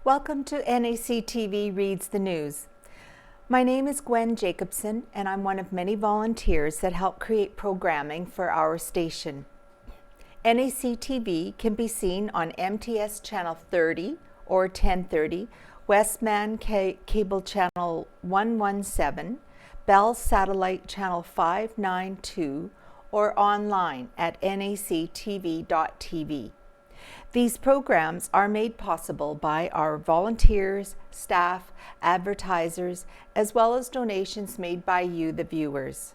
Welcome to NACTV Reads the News. My name is Gwen Jacobsen, and I'm one of many volunteers that help create programming for our station. NACTV can be seen on MTS Channel 30 or 1030, Westman Cable Channel 117, Bell Satellite Channel 592, or online at nactv.tv. These programs are made possible by our volunteers, staff, advertisers, as well as donations made by you, the viewers.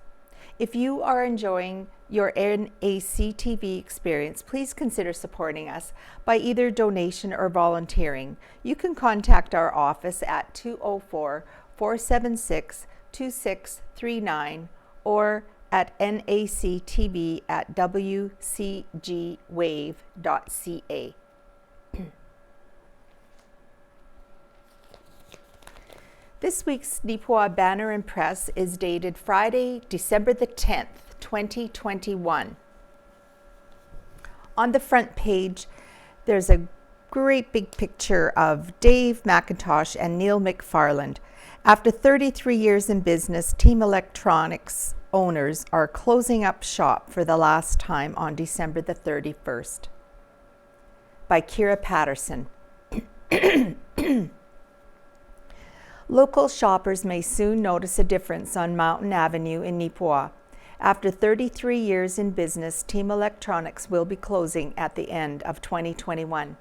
If you are enjoying your NACTV experience, please consider supporting us by either donation or volunteering. You can contact our office at 204-476-2639 or at NACTV at wcgwave.ca. This week's Neepawa banner and press is dated Friday, December the 10th, 2021. On the front page, there's a great big picture of Dave McIntosh and Neil McFarland. After 33 years in business, Team Electronics owners are closing up shop for the last time on December the 31st. By Kira Patterson. Local shoppers may soon notice a difference on Mountain Avenue in Neepawa. After 33 years in business, Team Electronics will be closing at the end of 2021.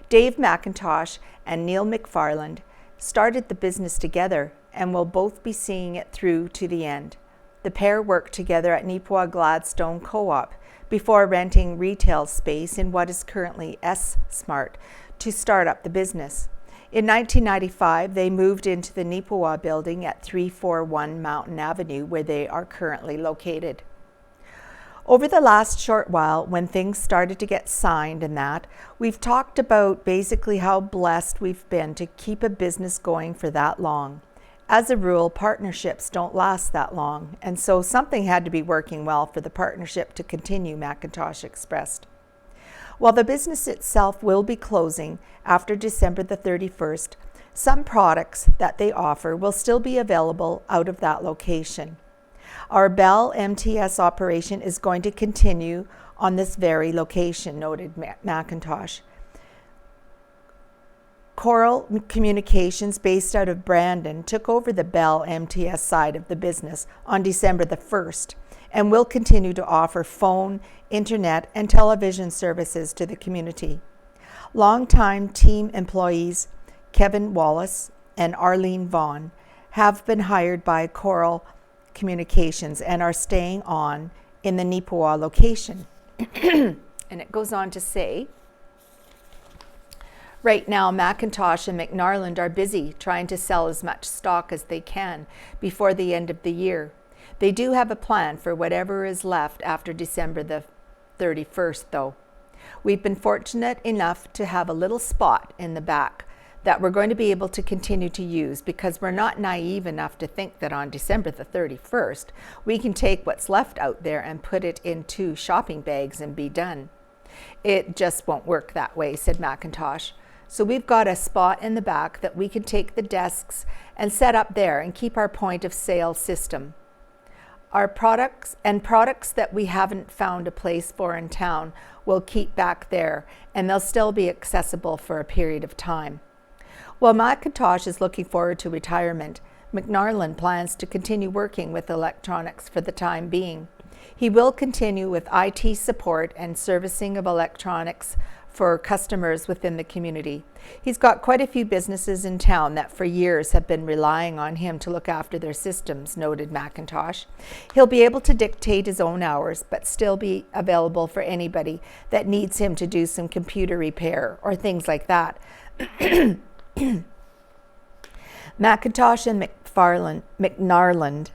Dave McIntosh and Neil McFarland started the business together and will both be seeing it through to the end. The pair worked together at Neepawa Gladstone Co-op before renting retail space in what is currently S-Smart to start up the business. In 1995, they moved into the Neepawa building at 341 Mountain Avenue, where they are currently located. Over the last short while, when things started to get signed and that, we've talked about basically how blessed we've been to keep a business going for that long. As a rule, partnerships don't last that long, and so something had to be working well for the partnership to continue, McIntosh expressed. While the business itself will be closing after December the 31st, some products that they offer will still be available out of that location. Our Bell MTS operation is going to continue on this very location, noted McIntosh. Coral Communications, based out of Brandon, took over the Bell MTS side of the business on December the 1st and will continue to offer phone, internet, and television services to the community. Longtime team employees Kevin Wallace and Arlene Vaughn have been hired by Coral Communications and are staying on in the Neepawa location. And it goes on to say, right now, McIntosh and McNarland are busy trying to sell as much stock as they can before the end of the year. They do have a plan for whatever is left after December the 31st, though. We've been fortunate enough to have a little spot in the back that we're going to be able to continue to use because we're not naive enough to think that on December the 31st, we can take what's left out there and put it into shopping bags and be done. It just won't work that way, said McIntosh. So we've got a spot in the back that we can take the desks and set up there and keep our point of sale system. Our products that we haven't found a place for in town will keep back there, and they'll still be accessible for a period of time. While McIntosh is looking forward to retirement, McNarland plans to continue working with electronics for the time being. He will continue with IT support and servicing of electronics for customers within the community. He's got quite a few businesses in town that for years have been relying on him to look after their systems, noted McIntosh. He'll be able to dictate his own hours, but still be available for anybody that needs him to do some computer repair or things like that. McIntosh and McNarland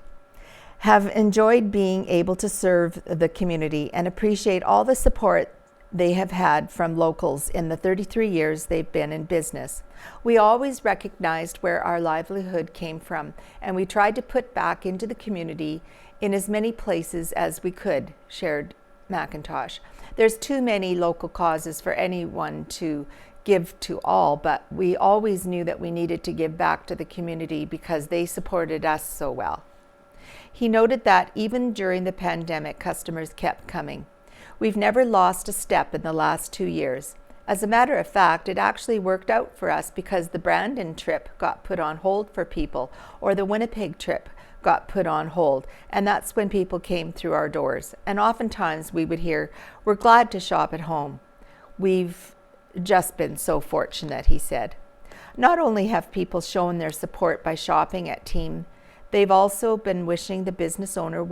have enjoyed being able to serve the community and appreciate all the support they have had from locals in the 33 years they've been in business. We always recognized where our livelihood came from, and we tried to put back into the community in as many places as we could, shared McIntosh. There's too many local causes for anyone to give to all, but we always knew that we needed to give back to the community because they supported us so well. He noted that even during the pandemic, customers kept coming. We've never lost a step in the last 2 years. As a matter of fact, it actually worked out for us because the Brandon trip got put on hold for people, or the Winnipeg trip got put on hold, and that's when people came through our doors. And oftentimes we would hear, "We're glad to shop at home." We've just been so fortunate, he said. Not only have people shown their support by shopping at Team, they've also been wishing the business owners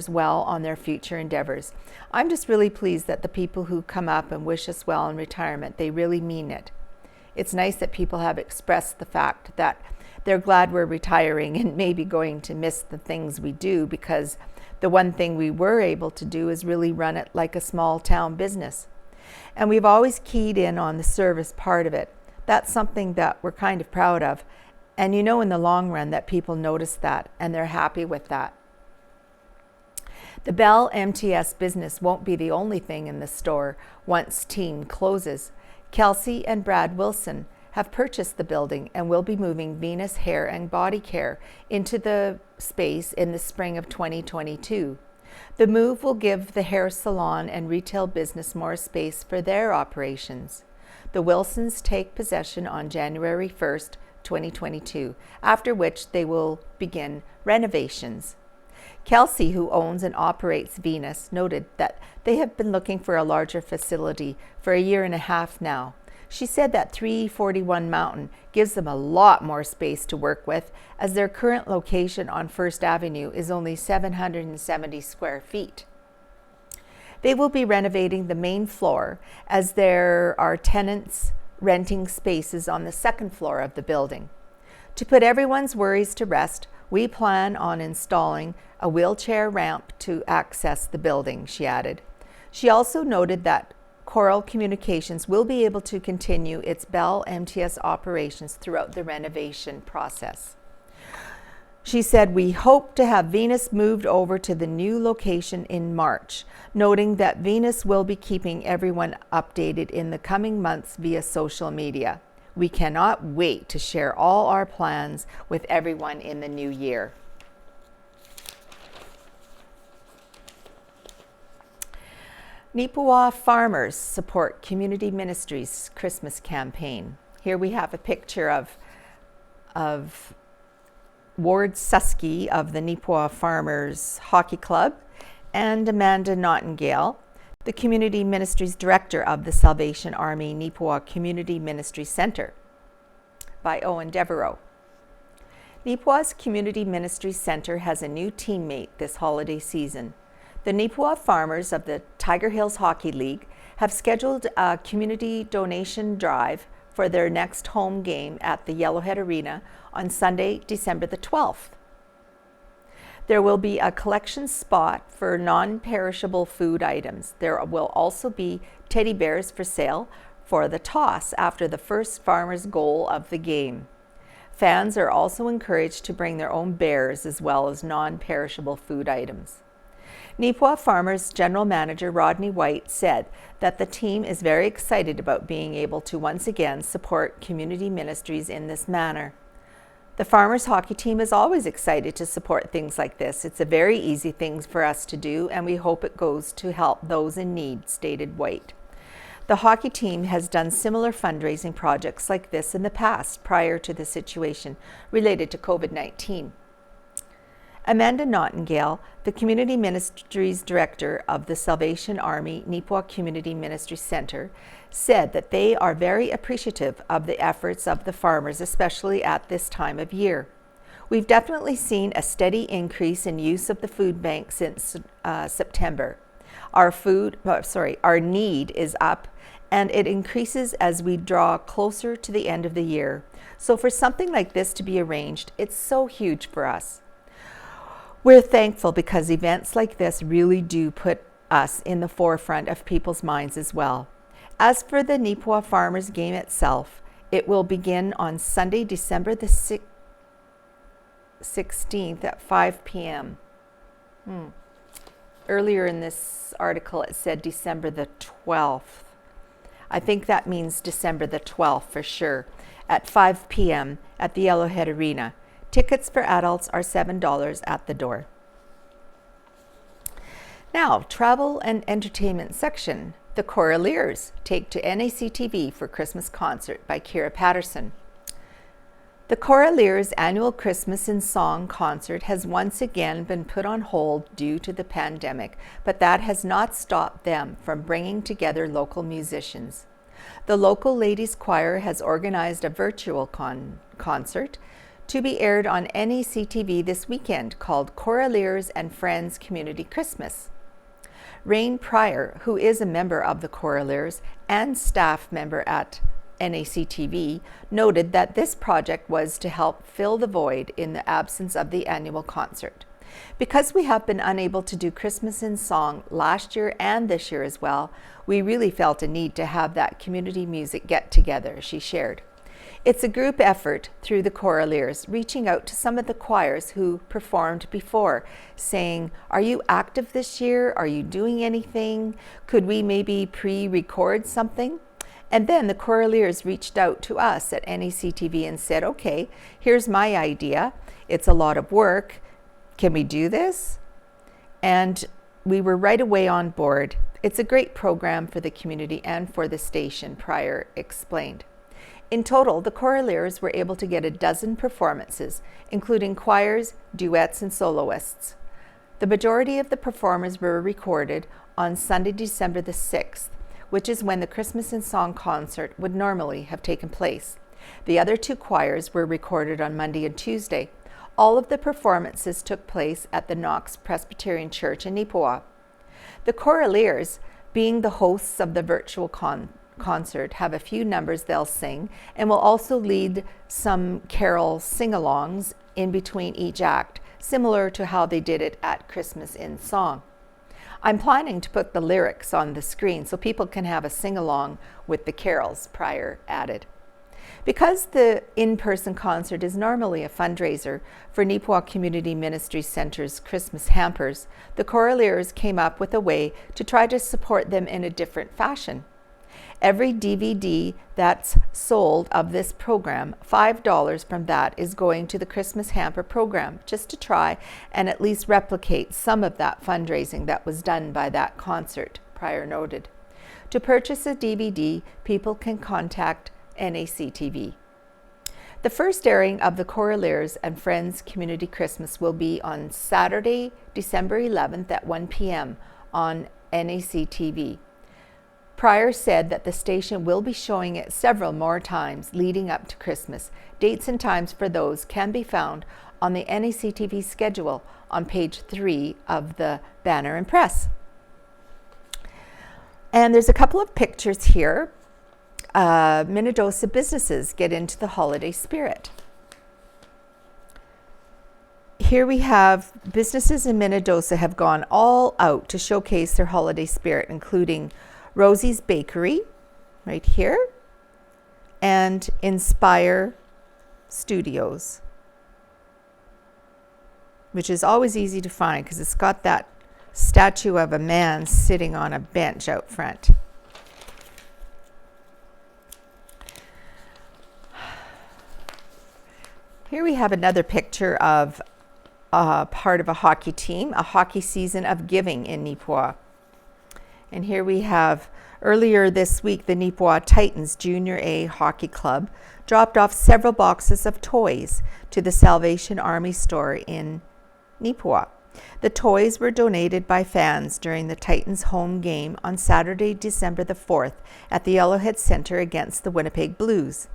well on their future endeavors. I'm just really pleased that the people who come up and wish us well in retirement, they really mean it. It's nice that people have expressed the fact that they're glad we're retiring and maybe going to miss the things we do, because the one thing we were able to do is really run it like a small town business. And we've always keyed in on the service part of it. That's something that we're kind of proud of. And you know in the long run that people notice that and they're happy with that. The Bell MTS business won't be the only thing in the store once Team closes. Kelsey and Brad Wilson have purchased the building and will be moving Venus Hair and Body Care into the space in the spring of 2022. The move will give the hair salon and retail business more space for their operations. The Wilsons take possession on January 1st, 2022, after which they will begin renovations. Kelsey, who owns and operates Venus, noted that they have been looking for a larger facility for 1.5 years now. She said that 341 Mountain gives them a lot more space to work with, as their current location on First Avenue is only 770 square feet. They will be renovating the main floor, as there are tenants renting spaces on the second floor of the building. To put everyone's worries to rest, we plan on installing a wheelchair ramp to access the building, she added. She also noted that Coral Communications will be able to continue its Bell MTS operations throughout the renovation process. She said, "We hope to have Venus moved over to the new location in March," noting that Venus will be keeping everyone updated in the coming months via social media. "We cannot wait to share all our plans with everyone in the new year." Neepawa farmers support Community Ministries Christmas campaign. Here we have a picture of Ward Susky of the Neepawa Farmers Hockey Club and Amanda Nightingale, the Community Ministries Director of the Salvation Army Neepawa Community Ministry Center, by Owen Devereaux. Neepawa's Community Ministry Center has a new teammate this holiday season. The Neepawa farmers of the Tiger Hills Hockey League have scheduled a community donation drive for their next home game at the Yellowhead Arena on Sunday, December the 12th. There will be a collection spot for non-perishable food items. There will also be teddy bears for sale for the toss after the first farmer's goal of the game. Fans are also encouraged to bring their own bears as well as non-perishable food items. Neepawa Farmers General Manager Rodney White said that the team is very excited about being able to once again support community ministries in this manner. The Farmers hockey team is always excited to support things like this. It's a very easy thing for us to do, and we hope it goes to help those in need, stated White. The hockey team has done similar fundraising projects like this in the past prior to the situation related to COVID-19. Amanda Nightingale, the Community Ministries Director of the Salvation Army Neepawa Community Ministry Center, said that they are very appreciative of the efforts of the farmers, especially at this time of year. "We've definitely seen a steady increase in use of the food bank since September. Our need is up, and it increases as we draw closer to the end of the year. So for something like this to be arranged, it's so huge for us. We're thankful because events like this really do put us in the forefront of people's minds as well. As for the Neepawa Farmers game itself, it will begin on Sunday, December the 16th at 5 p.m. Earlier in this article, it said December the 12th. I think that means December the 12th for sure, at 5 p.m. at the Yellowhead Arena. Tickets for adults are $7 at the door. Now, travel and entertainment section. The Choraleers take to NACTV for Christmas concert by Kira Patterson. The Choraleers' annual Christmas in Song concert has once again been put on hold due to the pandemic, but that has not stopped them from bringing together local musicians. The local ladies' choir has organized a virtual concert to be aired on NACTV this weekend called Choraleers and Friends Community Christmas. Rain Pryor, who is a member of the Choraleers and staff member at NACTV, noted that this project was to help fill the void in the absence of the annual concert. Because we have been unable to do Christmas in Song last year and this year as well, we really felt a need to have that community music get together, she shared. It's a group effort through the Choraleers, reaching out to some of the choirs who performed before, saying, "Are you active this year? Are you doing anything? Could we maybe pre-record something?" And then the Choraleers reached out to us at NACTV and said, "Okay, here's my idea. It's a lot of work. Can we do this?" And we were right away on board. It's a great program for the community and for the station, Pryor explained. In total, the Choraleers were able to get a dozen performances, including choirs, duets, and soloists. The majority of the performers were recorded on Sunday, December the 6th, which is when the Christmas in Song concert would normally have taken place. The other two choirs were recorded on Monday and Tuesday. All of the performances took place at the Knox Presbyterian Church in Neepawa. The Choraleers, being the hosts of the virtual concert, have a few numbers they'll sing and will also lead some carol sing-alongs in between each act, similar to how they did it at Christmas in Song. I'm planning to put the lyrics on the screen so people can have a sing-along with the carols, Pryor added. Because the in-person concert is normally a fundraiser for Neepawa Community Ministry Center's Christmas hampers, the Choraleers came up with a way to try to support them in a different fashion. Every DVD that's sold of this program, $5 from that is going to the Christmas hamper program, just to try and at least replicate some of that fundraising that was done by that concert, Pryor noted. To purchase a DVD, people can contact NACTV. The first airing of the Choraleers and Friends Community Christmas will be on Saturday, December 11th at 1 p.m. on NACTV. Pryor said that the station will be showing it several more times leading up to Christmas. Dates and times for those can be found on the NACTV schedule on page 3 of the banner and press. And there's a couple of pictures here. Minnedosa businesses get into the holiday spirit. Here we have businesses in Minnedosa have gone all out to showcase their holiday spirit, including Rosie's Bakery, right here, and Inspire Studios, which is always easy to find because it's got that statue of a man sitting on a bench out front. Here we have another picture of part of a hockey team, a hockey season of giving in Neepawa. And here we have, earlier this week, the Neepawa Titans Junior A Hockey Club dropped off several boxes of toys to the Salvation Army store in Neepawa. The toys were donated by fans during the Titans home game on Saturday, December the 4th at the Yellowhead Center against the Winnipeg Blues.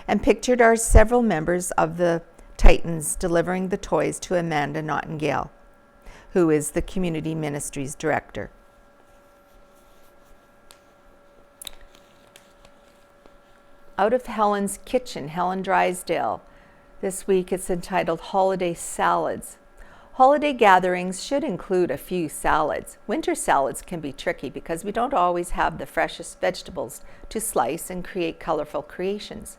And pictured are several members of the Titans delivering the toys to Amanda Nottingale, who is the Community Ministries Director. Out of Helen's Kitchen, Helen Drysdale. This week it's entitled Holiday Salads. Holiday gatherings should include a few salads. Winter salads can be tricky because we don't always have the freshest vegetables to slice and create colorful creations.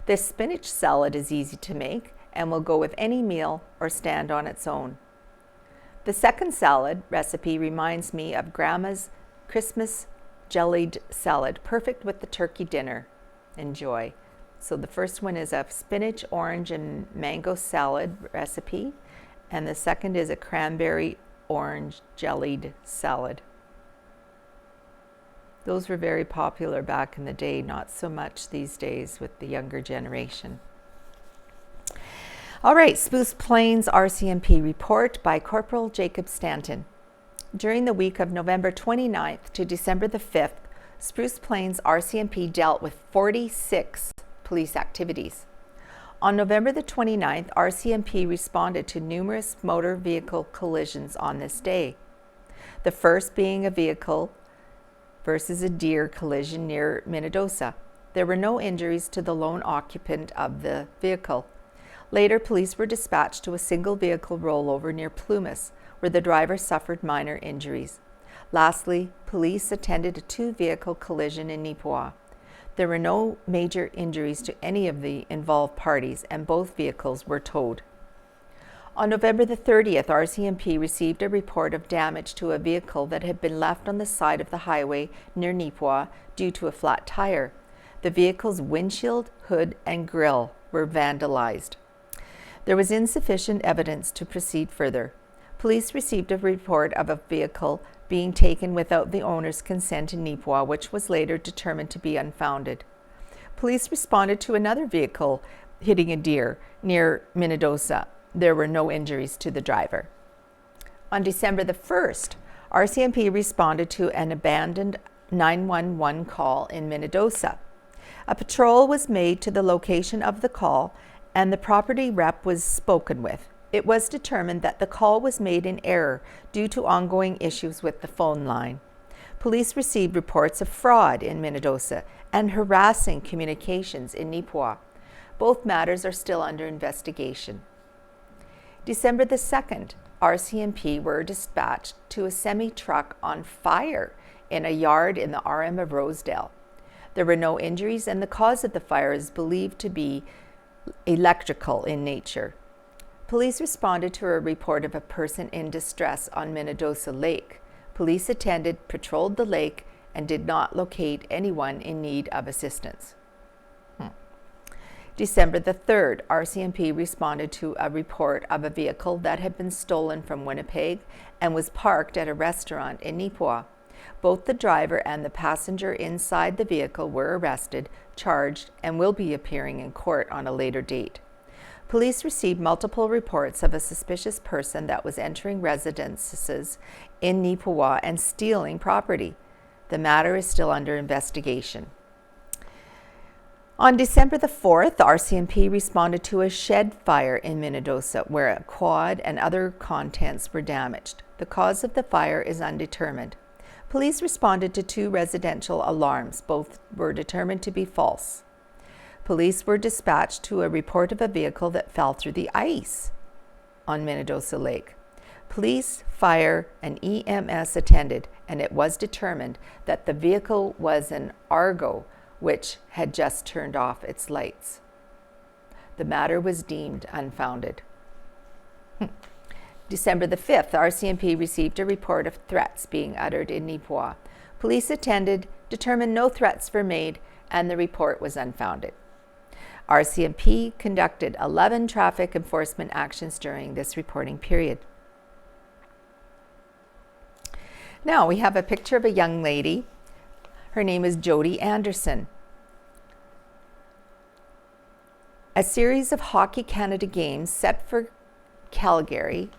This spinach salad is easy to make and will go with any meal or stand on its own. The second salad recipe reminds me of Grandma's Christmas jellied salad, perfect with the turkey dinner. Enjoy. So the first one is a spinach, orange, and mango salad recipe, and the second is a cranberry orange jellied salad. Those were very popular back in the day, not so much these days with the younger generation. All right, Spruce Plains RCMP report by Corporal Jacob Stanton. During the week of November 29th to December the 5th, Spruce Plains RCMP dealt with 46 police activities. On November the 29th, RCMP responded to numerous motor vehicle collisions on this day. The first being a vehicle versus a deer collision near Minnedosa. There were no injuries to the lone occupant of the vehicle. Later, police were dispatched to a single vehicle rollover near Plumas, where the driver suffered minor injuries. Lastly, police attended a two-vehicle collision in Neepawa. There were no major injuries to any of the involved parties, and both vehicles were towed. On November the 30th, RCMP received a report of damage to a vehicle that had been left on the side of the highway near Neepawa due to a flat tire. The vehicle's windshield, hood, and grille were vandalized. There was insufficient evidence to proceed further. Police received a report of a vehicle being taken without the owner's consent in Neepawa, which was later determined to be unfounded. Police responded to another vehicle hitting a deer near Minnedosa. There were no injuries to the driver. On December the 1st, RCMP responded to an abandoned 911 call in Minnedosa. A patrol was made to the location of the call, and the property rep was spoken with. It was determined that the call was made in error due to ongoing issues with the phone line. Police received reports of fraud in Minnedosa and harassing communications in Neepawa. Both matters are still under investigation. December the 2nd, RCMP were dispatched to a semi-truck on fire in a yard in the RM of Rosedale. There were no injuries, and the cause of the fire is believed to be electrical in nature. Police responded to a report of a person in distress on Minnedosa Lake. Police attended, patrolled the lake, and did not locate anyone in need of assistance. December the 3rd, RCMP responded to a report of a vehicle that had been stolen from Winnipeg and was parked at a restaurant in Neepawa. Both the driver and the passenger inside the vehicle were arrested, charged, and will be appearing in court on a later date. Police received multiple reports of a suspicious person that was entering residences in Neepawa and stealing property. The matter is still under investigation. On December the 4th, RCMP responded to a shed fire in Minnedosa where a quad and other contents were damaged. The cause of the fire is undetermined. Police responded to two residential alarms. Both were determined to be false. Police were dispatched to a report of a vehicle that fell through the ice on Minnedosa Lake. Police, fire, and EMS attended, and it was determined that the vehicle was an Argo, which had just turned off its lights. The matter was deemed unfounded. December the 5th, RCMP received a report of threats being uttered in Neepawa. Police attended, determined no threats were made, and the report was unfounded. RCMP conducted 11 traffic enforcement actions during this reporting period. Now we have a picture of a young lady. Her name is Jody Anderson. A series of Hockey Canada games set for Calgary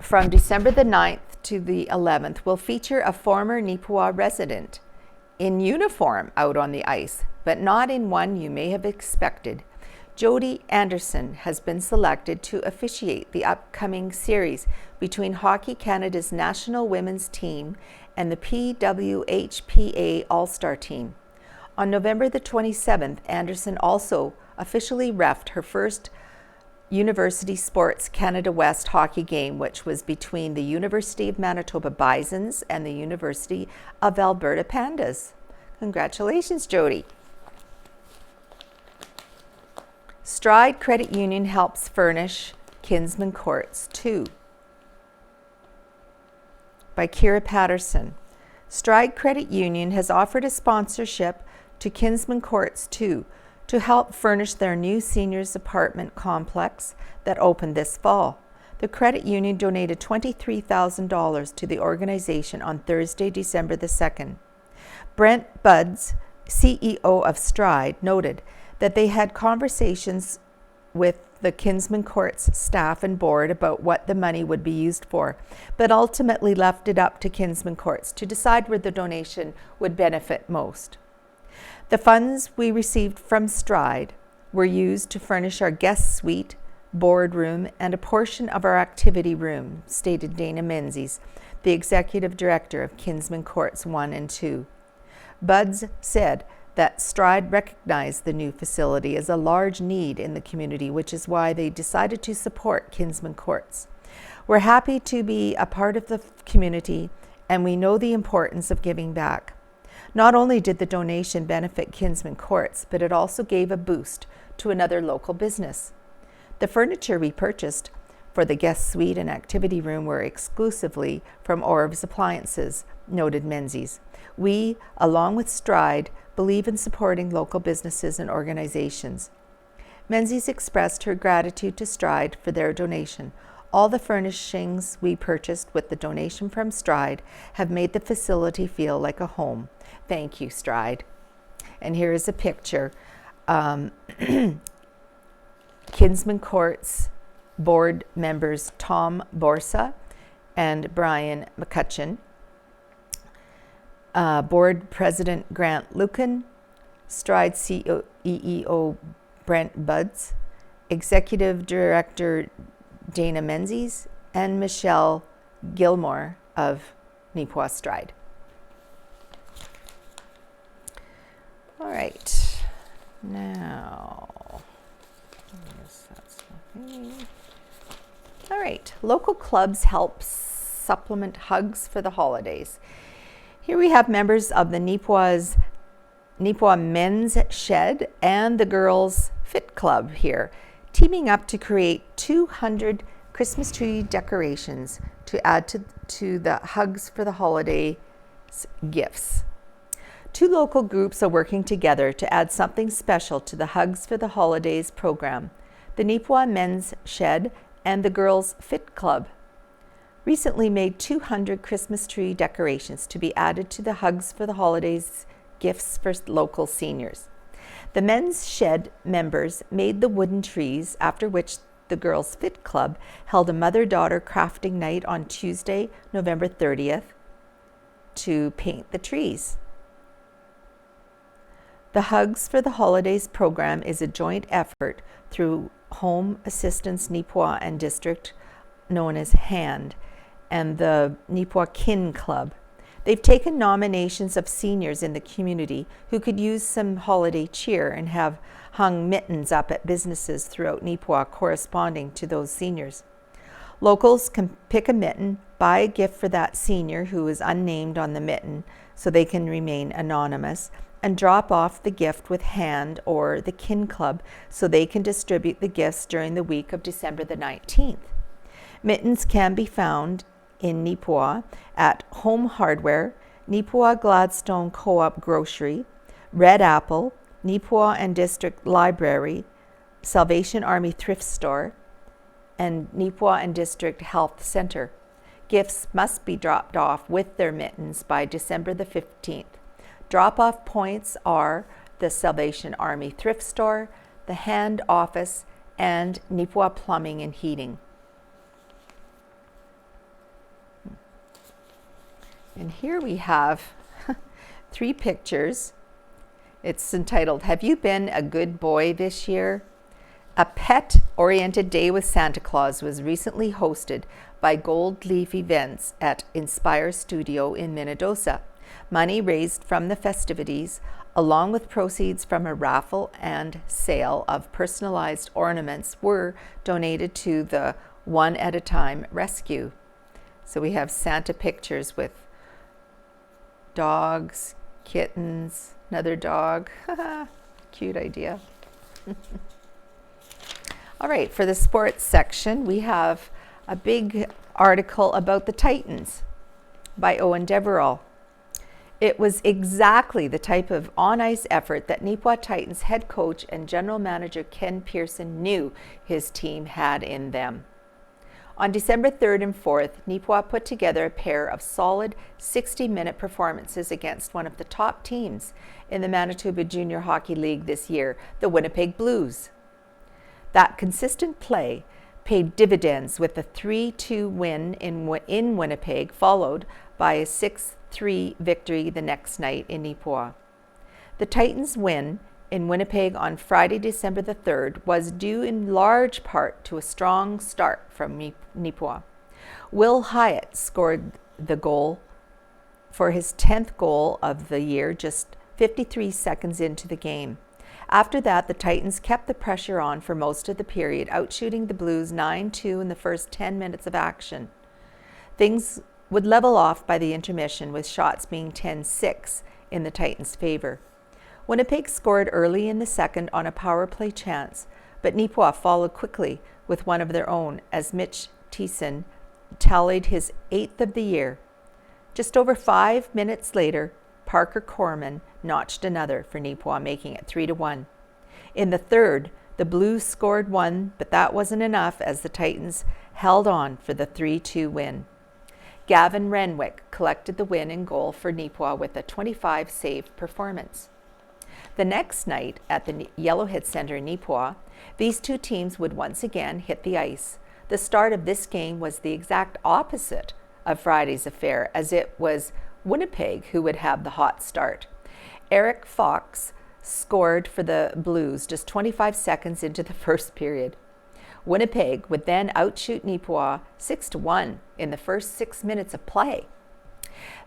from December the 9th to the 11th will feature a former Neepawa resident in uniform out on the ice, but not in one you may have expected. Jody Anderson has been selected to officiate the upcoming series between Hockey Canada's national women's team and the PWHPA All-Star team. On November the 27th, Anderson also officially reffed her first University Sports Canada West hockey game, which was between the University of Manitoba Bisons and the University of Alberta Pandas. Congratulations, Jody. Stride Credit Union helps furnish Kinsman Courts 2 by Kira Patterson. Stride Credit Union has offered a sponsorship to Kinsman Courts 2 to help furnish their new seniors apartment complex that opened this fall. The credit union donated $23,000 to the organization on Thursday, December the 2nd. Brent Buds, CEO of Stride, noted that they had conversations with the Kinsman Courts staff and board about what the money would be used for, but ultimately left it up to Kinsman Courts to decide where the donation would benefit most. The funds we received from Stride were used to furnish our guest suite, boardroom, and a portion of our activity room, stated Dana Menzies, the executive director of Kinsman Courts 1 and 2. Buds said that Stride recognized the new facility as a large need in the community, which is why they decided to support Kinsman Courts. We're happy to be a part of the community, and we know the importance of giving back. Not only did the donation benefit Kinsman Courts, but it also gave a boost to another local business. The furniture we purchased for the guest suite and activity room were exclusively from Orbs Appliances, noted Menzies. We, along with Stride, believe in supporting local businesses and organizations. Menzies expressed her gratitude to Stride for their donation. All the furnishings we purchased with the donation from Stride have made the facility feel like a home. Thank you, Stride. And here is a picture. Kinsman Courts board members Tom Borsa and Brian McCutcheon, board president Grant Lucan, Stride CEO Brent Buds, executive director Dana Menzies, and Michelle Gilmore of Neepawa Stride. All right, now, all right, local clubs help supplement hugs for the holidays. Here we have members of the Neepawa Men's Shed and the Girls Fit Club here, teaming up to create 200 Christmas tree decorations to add to the Hugs for the Holidays gifts. Two local groups are working together to add something special to the Hugs for the Holidays program, the Neepawa Men's Shed and the Girls Fit Club. Recently made 200 Christmas tree decorations to be added to the Hugs for the Holidays gifts for local seniors. The Men's Shed members made the wooden trees, after which the Girls Fit Club held a mother-daughter crafting night on Tuesday, November 30th, to paint the trees. The Hugs for the Holidays program is a joint effort through Home Assistance Neepawa and District, known as HAND, and the Neepawa Kin Club. They've taken nominations of seniors in the community who could use some holiday cheer and have hung mittens up at businesses throughout Neepawa corresponding to those seniors. Locals can pick a mitten, buy a gift for that senior who is unnamed on the mitten so they can remain anonymous, and drop off the gift with HAND or the Kin Club so they can distribute the gifts during the week of December the 19th. Mittens can be found in Neepawa at Home Hardware, Neepawa Gladstone Co-op Grocery, Red Apple, Neepawa and District Library, Salvation Army Thrift Store, and Neepawa and District Health Center. Gifts must be dropped off with their mittens by December the 15th. Drop-off points are the Salvation Army Thrift Store, the HAND Office, and Neepawa Plumbing and Heating. And here we have 3 pictures. It's entitled, "Have You Been a Good Boy This Year?" A pet-oriented day with Santa Claus was recently hosted by Gold Leaf Events at Inspire Studio in Minnedosa. Money raised from the festivities, along with proceeds from a raffle and sale of personalized ornaments, were donated to the One at a Time rescue. So we have Santa pictures with dogs, kittens, another dog. Cute idea. All right, for the sports section, we have a big article about the Titans by Owen Deverell. It was exactly the type of on-ice effort that Neepawa Titans head coach and general manager Ken Pearson knew his team had in them. On December 3rd and 4th, Neepawa put together a pair of solid 60-minute performances against one of the top teams in the Manitoba Junior Hockey League this year, the Winnipeg Blues. That consistent play paid dividends with a 3-2 win in Winnipeg, followed by a 6-3 victory the next night in Neepawa. The Titans' win in Winnipeg on Friday, December the 3rd, was due in large part to a strong start from Neepawa. Will Hyatt scored the goal for his 10th goal of the year just 53 seconds into the game. After that, the Titans kept the pressure on for most of the period, outshooting the Blues 9-2 in the first 10 minutes of action. Things would level off by the intermission, with shots being 10-6 in the Titans' favor. Winnipeg scored early in the second on a power play chance, but Neepawa followed quickly with one of their own as Mitch Thiessen tallied his 8th of the year. Just over 5 minutes later, Parker Corman notched another for Neepawa, making it 3-1. In the third, the Blues scored one, but that wasn't enough as the Titans held on for the 3-2 win. Gavin Renwick collected the win in goal for Neepawa with a 25-save performance. The next night at the Yellowhead Center in Neepawa, these two teams would once again hit the ice. The start of this game was the exact opposite of Friday's affair, as it was Winnipeg who would have the hot start. Eric Fox scored for the Blues just 25 seconds into the first period. Winnipeg would then outshoot Neepawa 6-1 in the first 6 minutes of play.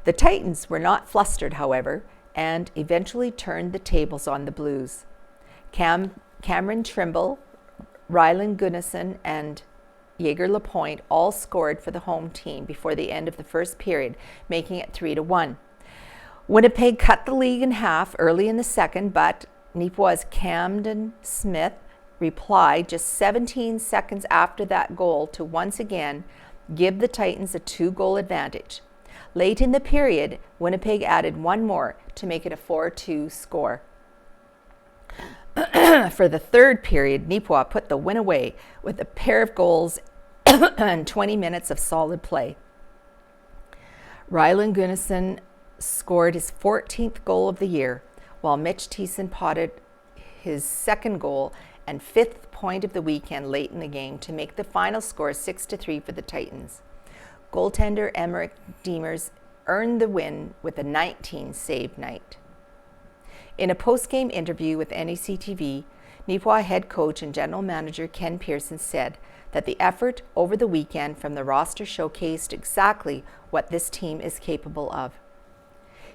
The Titans were not flustered, however, and eventually turned the tables on the Blues. Cameron Trimble, Ryland Gunnison, and Jaeger Lapointe all scored for the home team before the end of the first period, making it 3-1. Winnipeg cut the lead in half early in the second, but Neepawa's Camden Smith replied just 17 seconds after that goal to once again give the Titans a 2-goal advantage. Late in the period, Winnipeg added one more to make it a 4-2 score. For the third period, Neepawa put the win away with a pair of goals and 20 minutes of solid play. Ryland Gunnison scored his 14th goal of the year, while Mitch Thiessen potted his second goal and 5th point of the weekend late in the game to make the final score 6-3 for the Titans. Goaltender Emmerich Demers earned the win with a 19-save night. In a post-game interview with NACTV, Neepawa head coach and general manager Ken Pearson said that the effort over the weekend from the roster showcased exactly what this team is capable of.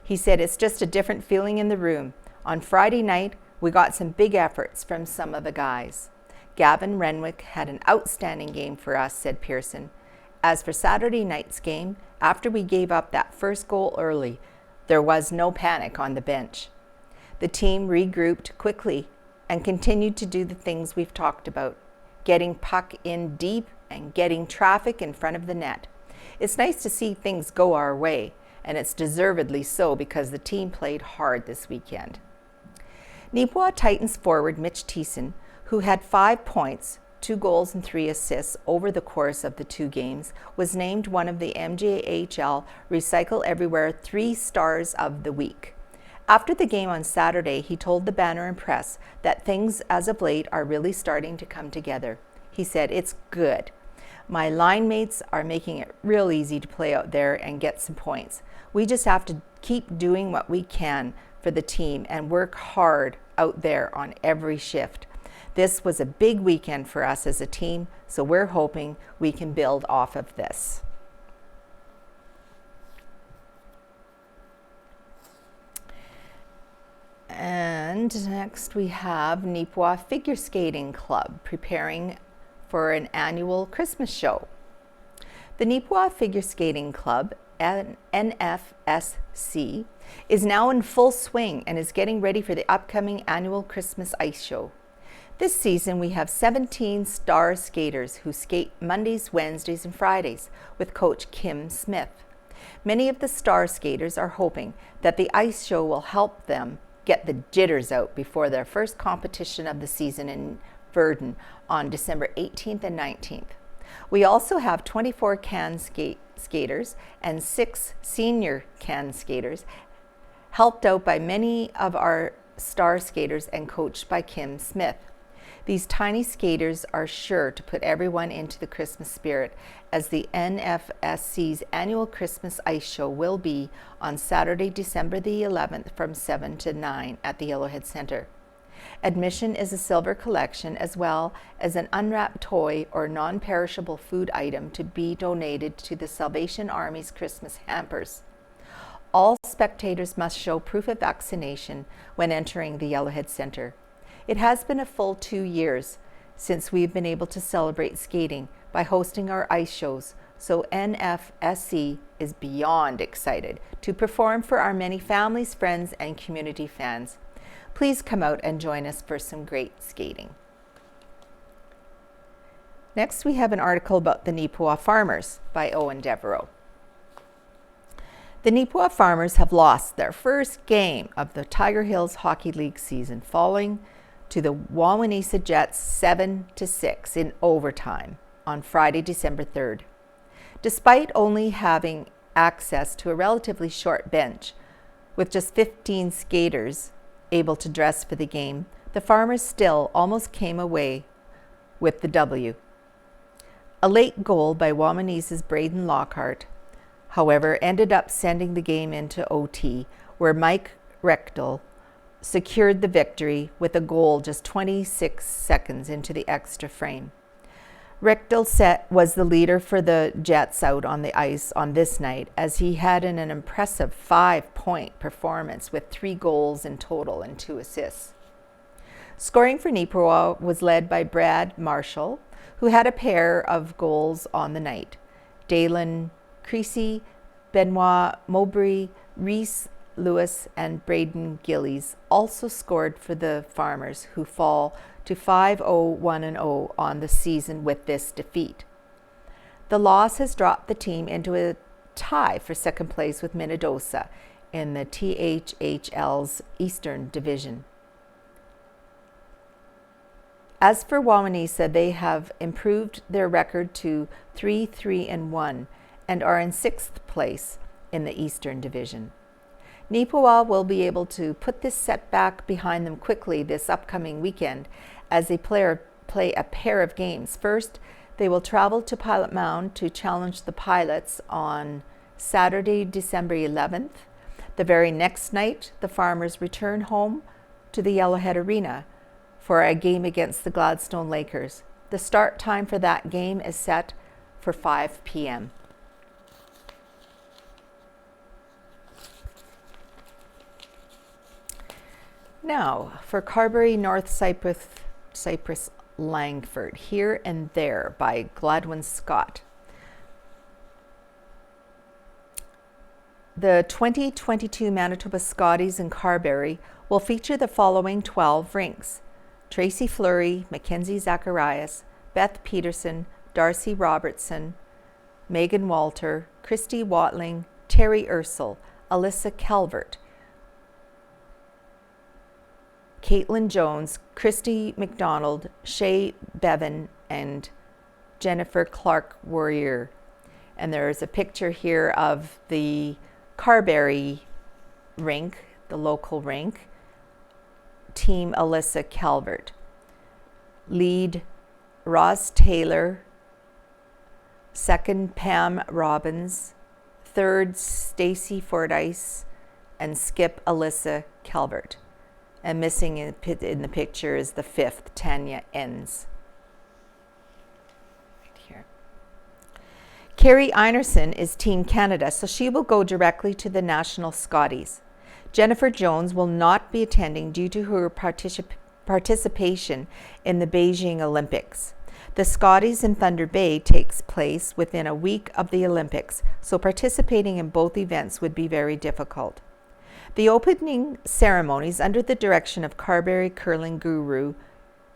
He said, "It's just a different feeling in the room. On Friday night, we got some big efforts from some of the guys. Gavin Renwick had an outstanding game for us," said Pearson. As for Saturday night's game, after we gave up that first goal early, there was no panic on the bench. The team regrouped quickly and continued to do the things we've talked about, getting puck in deep and getting traffic in front of the net. It's nice to see things go our way, and it's deservedly so because the team played hard this weekend. Neepawa Titans forward Mitch Thiessen, who had 5 points, 2 goals and 3 assists over the course of the 2 games, was named one of the MJHL Recycle Everywhere 3 Stars of the Week. After the game on Saturday, he told the Banner and Press that things as of late are really starting to come together. He said, "It's good. My line mates are making it real easy to play out there and get some points. We just have to keep doing what we can for the team and work hard out there on every shift. This was a big weekend for us as a team, so we're hoping we can build off of this." And next we have Neepawa Figure Skating Club preparing for an annual Christmas show. The Neepawa Figure Skating Club, NFSC, is now in full swing and is getting ready for the upcoming annual Christmas ice show. This season we have 17 star skaters who skate Mondays, Wednesdays, and Fridays with coach Kim Smith. Many of the star skaters are hoping that the ice show will help them get the jitters out before their first competition of the season in Verdun on December 18th and 19th. We also have 24 can skaters and 6 senior can skaters, helped out by many of our star skaters and coached by Kim Smith. These tiny skaters are sure to put everyone into the Christmas spirit, as the NFSC's annual Christmas ice show will be on Saturday, December the 11th from 7 to 9 at the Yellowhead Center. Admission is a silver collection as well as an unwrapped toy or non-perishable food item to be donated to the Salvation Army's Christmas hampers. All spectators must show proof of vaccination when entering the Yellowhead Center. It has been a full 2 years since we've been able to celebrate skating by hosting our ice shows, so NFSC is beyond excited to perform for our many families, friends, and community fans. Please come out and join us for some great skating. Next, we have an article about the Neepawa farmers by Owen Devereaux. The Neepawa farmers have lost their first game of the Tiger Hills Hockey League season, falling to the Wawanesa Jets 7-6 in overtime on Friday, December 3rd. Despite only having access to a relatively short bench, with just 15 skaters able to dress for the game, the farmers still almost came away with the W. A late goal by Wawanesa's Braden Lockhart, however, ended up sending the game into OT, where Mike Rechtel secured the victory with a goal just 26 seconds into the extra frame. Rechtel was the leader for the Jets out on the ice on this night, as he had an impressive 5-point performance with 3 goals in total and 2 assists. Scoring for Neepawa was led by Brad Marshall, who had a pair of goals on the night. Dalen Creasy, Benoit Mowbray, Reese Lewis, and Braden Gillies also scored for the farmers, who fall to 5-0-1-0 on the season with this defeat. The loss has dropped the team into a tie for second place with Minnedosa in the THHL's Eastern Division. As for Wawanesa, they have improved their record to 3-3-1 and are in 6th place in the Eastern Division. Neepawa will be able to put this setback behind them quickly this upcoming weekend as they play a pair of games. First, they will travel to Pilot Mound to challenge the Pilots on Saturday, December 11th. The very next night, the farmers return home to the Yellowhead Arena for a game against the Gladstone Lakers. The start time for that game is set for 5 p.m. Now, for Carbury, North Cyprus, Langford, Here and There by Gladwin Scott. The 2022 Manitoba Scotties in Carbury will feature the following 12 rinks: Tracy Fleury, Mackenzie Zacharias, Beth Peterson, Darcy Robertson, Megan Walter, Christy Watling, Terry Ursel, Alyssa Calvert, Caitlin Jones, Christy McDonald, Shay Bevan, and Jennifer Clark Warrior. And there's a picture here of the Carbury rink, the local rink. Team Alyssa Calvert. Lead Ross Taylor. Second Pam Robbins. Third Stacy Fordyce. And skip Alyssa Calvert. And missing in the picture is the 5th, Tanya Enns. Right here. Carrie Einerson is Team Canada, so she will go directly to the National Scotties. Jennifer Jones will not be attending due to her participation in the Beijing Olympics. The Scotties in Thunder Bay takes place within a week of the Olympics, so participating in both events would be very difficult. The opening ceremonies, under the direction of Carbury curling guru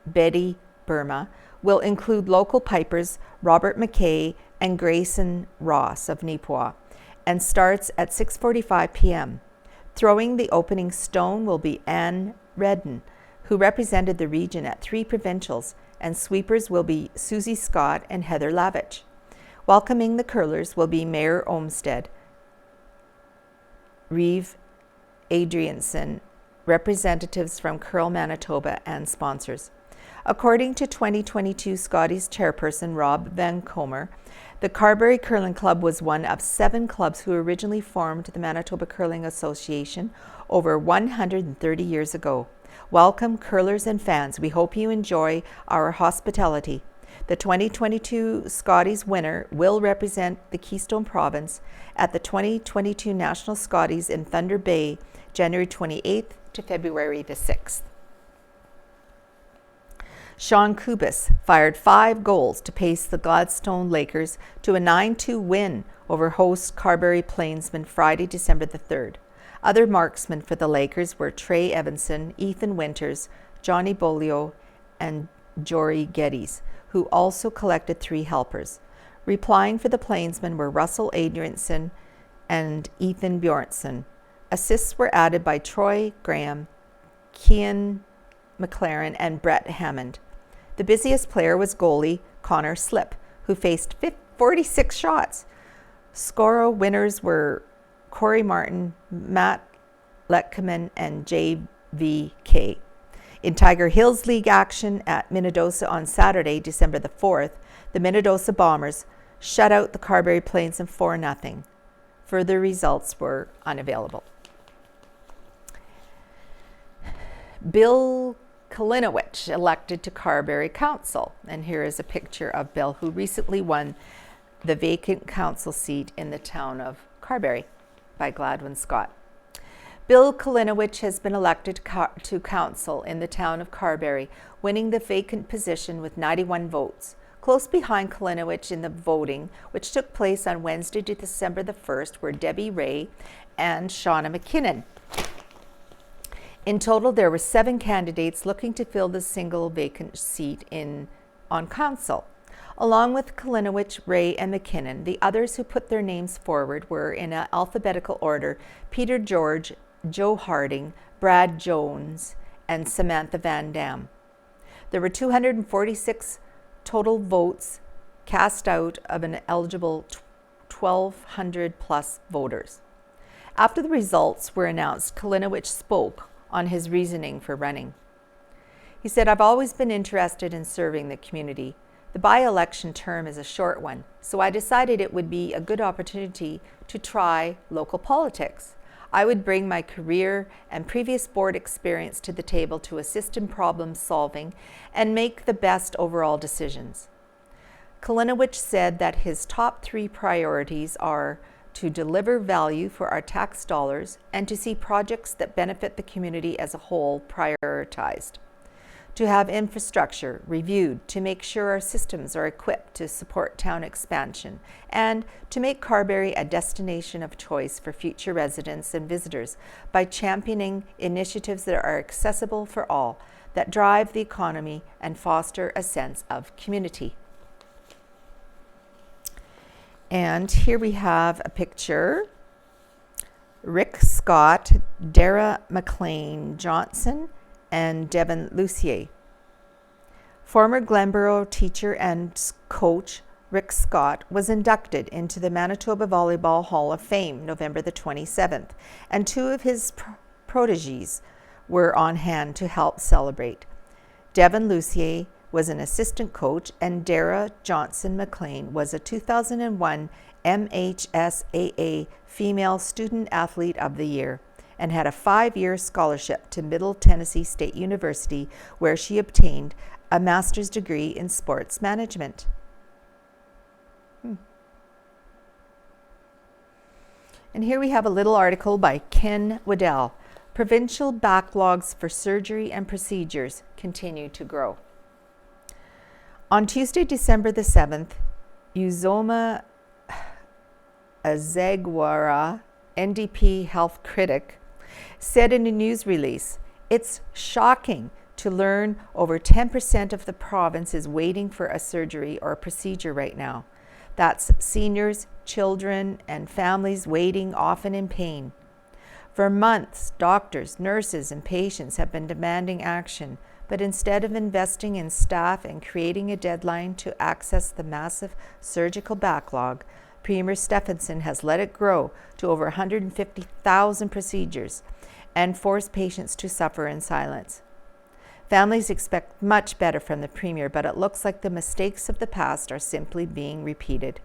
Betty Burma, will include local pipers Robert McKay and Grayson Ross of Neepawa, and starts at 6:45 p.m. Throwing the opening stone will be Anne Redden, who represented the region at 3 provincials, and sweepers will be Susie Scott and Heather Lavich. Welcoming the curlers will be Mayor Olmsted, Reeve Adrianson, representatives from Curl Manitoba, and sponsors. According to 2022 Scotties chairperson Rob Van Comer, the Carbury Curling Club was one of 7 clubs who originally formed the Manitoba Curling Association over 130 years ago. Welcome, curlers and fans. We hope you enjoy our hospitality. The 2022 Scotties winner will represent the Keystone Province at the 2022 National Scotties in Thunder Bay, January 28th to February the 6th. Sean Kubis fired 5 goals to pace the Gladstone Lakers to a 9-2 win over host Carbury Plainsmen Friday, December the 3rd. Other marksmen for the Lakers were Trey Evanson, Ethan Winters, Johnny Bolio, and Jory Geddes, who also collected 3 helpers. Replying for the Plainsmen were Russell Adrianson and Ethan Bjornsson. Assists were added by Troy Graham, Kian McLaren, and Brett Hammond. The busiest player was goalie Connor Slip, who faced 46 shots. Score winners were Corey Martin, Matt Letkeman, and JVK. In Tiger Hills League action at Minnedosa on Saturday, December the 4th, the Minnedosa Bombers shut out the Carbury Plains in 4-0. Further results were unavailable. Bill Kalinowicz elected to Carbury Council. And here is a picture of Bill, who recently won the vacant council seat in the town of Carbury by Gladwin Scott. Bill Kalinowicz has been elected to council in the town of Carbury, winning the vacant position with 91 votes. Close behind Kalinowicz in the voting, which took place on Wednesday, December the 1st, were Debbie Ray and Shauna McKinnon. In total, there were 7 candidates looking to fill the single vacant seat on council. Along with Kalinowicz, Ray, and McKinnon, the others who put their names forward were in alphabetical order: Peter George, Joe Harding, Brad Jones, and Samantha Van Dam. There were 246 total votes cast out of an eligible 1,200 plus voters. After the results were announced, Kalinowicz spoke on his reasoning for running. He said, "I've always been interested in serving the community. The by-election term is a short one, so I decided it would be a good opportunity to try local politics. I would bring my career and previous board experience to the table to assist in problem solving and make the best overall decisions." Kalinowicz said that his top 3 priorities are to deliver value for our tax dollars and to see projects that benefit the community as a whole prioritized, to have infrastructure reviewed to make sure our systems are equipped to support town expansion, and to make Carbury a destination of choice for future residents and visitors by championing initiatives that are accessible for all, that drive the economy and foster a sense of community. And here we have a picture. Rick Scott, Dara McLean Johnson, and Devin Lucier. Former Glenborough teacher and coach Rick Scott was inducted into the Manitoba Volleyball Hall of Fame November the 27th, and 2 of his protégés were on hand to help celebrate. Devin Lucier was an assistant coach, and Dara Johnson McLean was a 2001 MHSAA Female Student Athlete of the Year and had a 5-year scholarship to Middle Tennessee State University, where she obtained a master's degree in sports management. And here we have a little article by Ken Waddell. Provincial backlogs for surgery and procedures continue to grow. On Tuesday, December the 7th, Uzoma Azegwara, NDP health critic, said in a news release, "It's shocking to learn over 10% of the province is waiting for a surgery or a procedure right now. That's seniors, children, and families waiting, often in pain. For months, doctors, nurses, and patients have been demanding action, but instead of investing in staff and creating a deadline to access the massive surgical backlog, Premier Stephenson has let it grow to over 150,000 procedures and forced patients to suffer in silence. Families expect much better from the Premier, but it looks like the mistakes of the past are simply being repeated.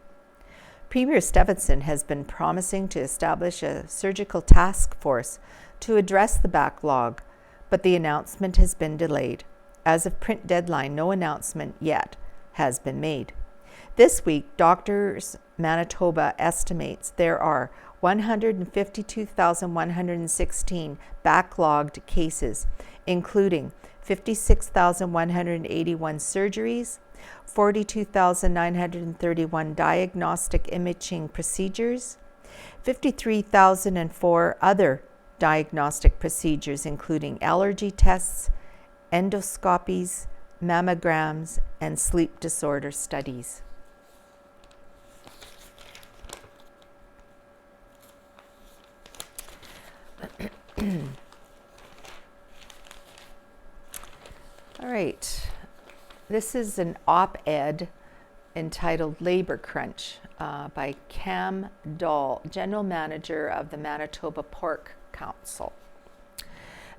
Premier Stephenson has been promising to establish a surgical task force to address the backlog, but the announcement has been delayed. As of print deadline, no announcement yet has been made. This week, Doctors Manitoba estimates there are 152,116 backlogged cases, including 56,181 surgeries, 42,931 diagnostic imaging procedures, 53,004 other diagnostic procedures, including allergy tests, endoscopies, mammograms, and sleep disorder studies. All right, this is an op-ed entitled Labor Crunch by Cam Dahl, General Manager of the Manitoba Pork Council.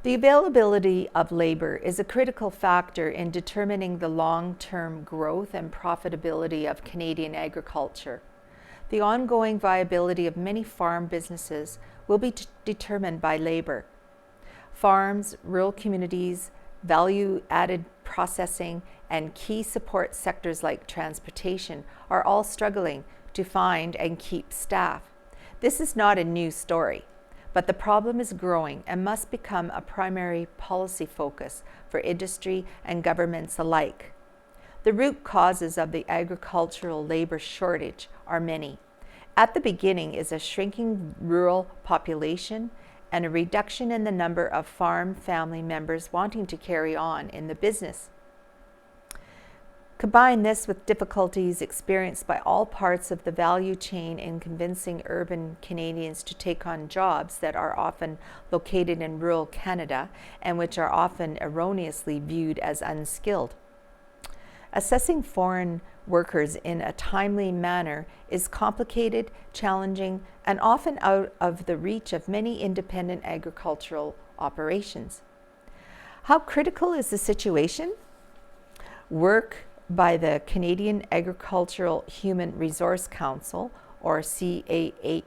The availability of labor is a critical factor in determining the long-term growth and profitability of Canadian agriculture. The ongoing viability of many farm businesses will be determined by labor. Farms, rural communities, value-added processing, and key support sectors like transportation are all struggling to find and keep staff. This is not a new story, but the problem is growing and must become a primary policy focus for industry and governments alike. The root causes of the agricultural labor shortage are many. At the beginning is a shrinking rural population and a reduction in the number of farm family members wanting to carry on in the business. Combine this with difficulties experienced by all parts of the value chain in convincing urban Canadians to take on jobs that are often located in rural Canada and which are often erroneously viewed as unskilled. Assessing foreign workers in a timely manner is complicated, challenging, and often out of the reach of many independent agricultural operations. How critical is the situation? Work by the Canadian Agricultural Human Resource Council, or CAHRC,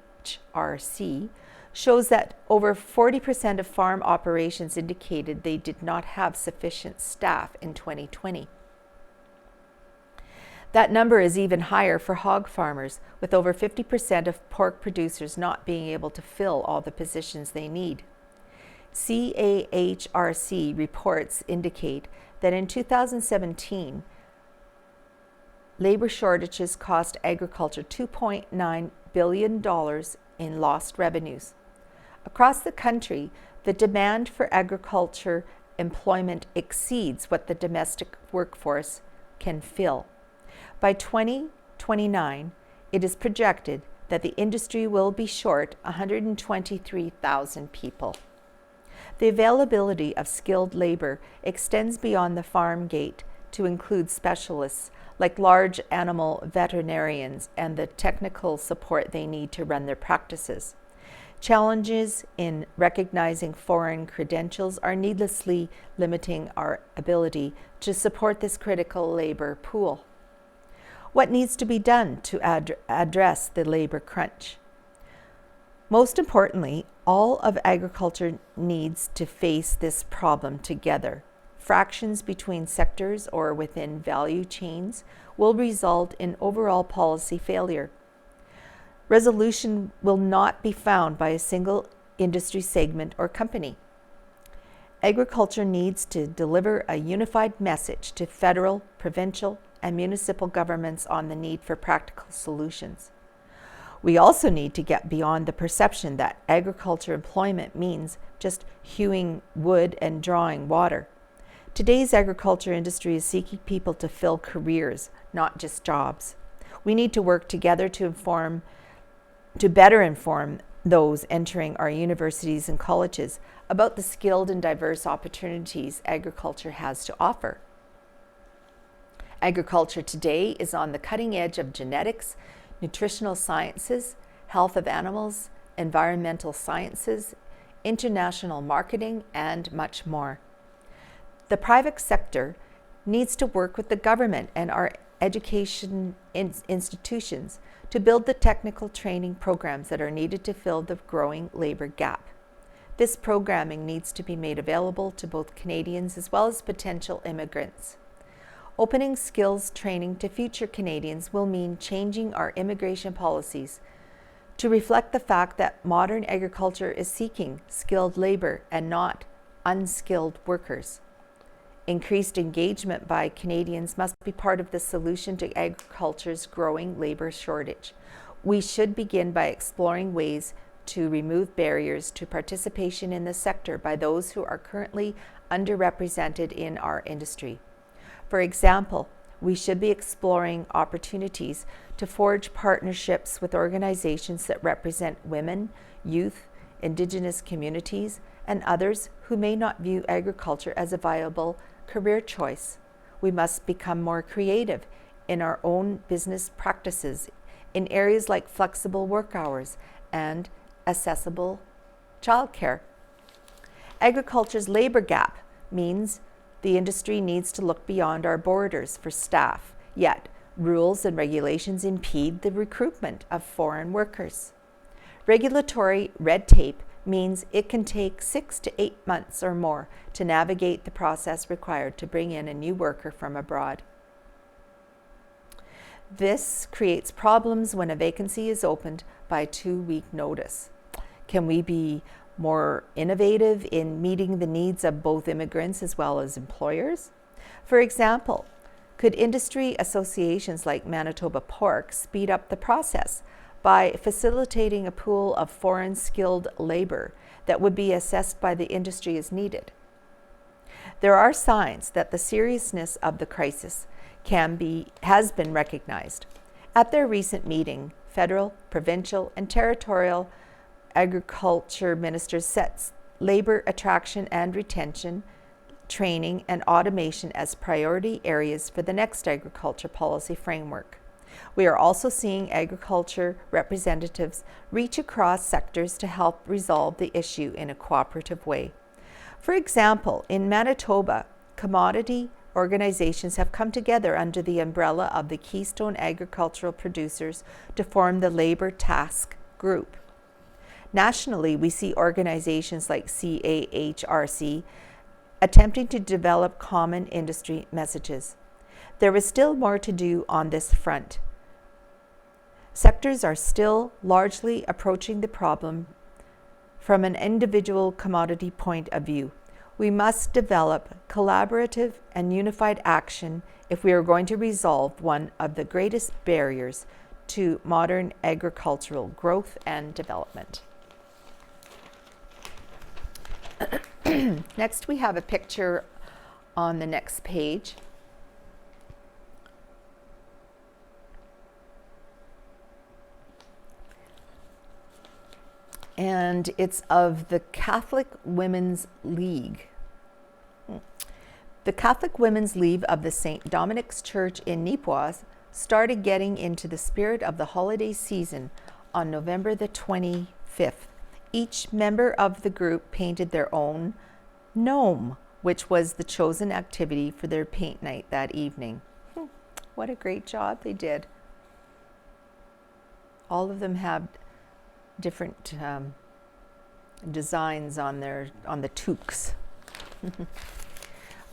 shows that over 40% of farm operations indicated they did not have sufficient staff in 2020. That number is even higher for hog farmers, with over 50% of pork producers not being able to fill all the positions they need. CAHRC reports indicate that in 2017, labor shortages cost agriculture $2.9 billion in lost revenues. Across the country, the demand for agriculture employment exceeds what the domestic workforce can fill. By 2029, it is projected that the industry will be short 123,000 people. The availability of skilled labor extends beyond the farm gate to include specialists like large animal veterinarians and the technical support they need to run their practices. Challenges in recognizing foreign credentials are needlessly limiting our ability to support this critical labor pool. What needs to be done to address the labor crunch? Most importantly, all of agriculture needs to face this problem together. Fractions between sectors or within value chains will result in overall policy failure. Resolution will not be found by a single industry segment or company. Agriculture needs to deliver a unified message to federal, provincial, and municipal governments on the need for practical solutions. We also need to get beyond the perception that agriculture employment means just hewing wood and drawing water. Today's agriculture industry is seeking people to fill careers, not just jobs. We need to work together to better inform those entering our universities and colleges about the skilled and diverse opportunities agriculture has to offer. Agriculture today is on the cutting edge of genetics, nutritional sciences, health of animals, environmental sciences, international marketing, and much more. The private sector needs to work with the government and our education institutions to build the technical training programs that are needed to fill the growing labor gap. This programming needs to be made available to both Canadians as well as potential immigrants. Opening skills training to future Canadians will mean changing our immigration policies to reflect the fact that modern agriculture is seeking skilled labor and not unskilled workers. Increased engagement by Canadians must be part of the solution to agriculture's growing labor shortage. We should begin by exploring ways to remove barriers to participation in the sector by those who are currently underrepresented in our industry. For example, we should be exploring opportunities to forge partnerships with organizations that represent women, youth, Indigenous communities, and others who may not view agriculture as a viable career choice. We must become more creative in our own business practices in areas like flexible work hours and accessible childcare. Agriculture's labor gap means the industry needs to look beyond our borders for staff, yet rules and regulations impede the recruitment of foreign workers. Regulatory red tape means it can take 6 to 8 months or more to navigate the process required to bring in a new worker from abroad. This creates problems when a vacancy is opened by 2-week notice. Can we be more innovative in meeting the needs of both immigrants as well as employers? For example, could industry associations like Manitoba Pork speed up the process by facilitating a pool of foreign skilled labor that would be assessed by the industry as needed? There are signs that the seriousness of the crisis has been recognized. At their recent meeting, federal, provincial, and territorial agriculture ministers set labor attraction and retention, training, and automation as priority areas for the next agriculture policy framework. We are also seeing agriculture representatives reach across sectors to help resolve the issue in a cooperative way. For example, in Manitoba, commodity organizations have come together under the umbrella of the Keystone Agricultural Producers to form the Labor Task Group. Nationally, we see organizations like CAHRC attempting to develop common industry messages. There is still more to do on this front. Sectors are still largely approaching the problem from an individual commodity point of view. We must develop collaborative and unified action if we are going to resolve one of the greatest barriers to modern agricultural growth and development. Next, we have a picture on the next page. And it's of the Catholic Women's League. The Catholic Women's League of the St. Dominic's Church in Neepawa started getting into the spirit of the holiday season on November the 25th. Each member of the group painted their own gnome, which was the chosen activity for their paint night that evening. What a great job they did. All of them have different designs on the toques.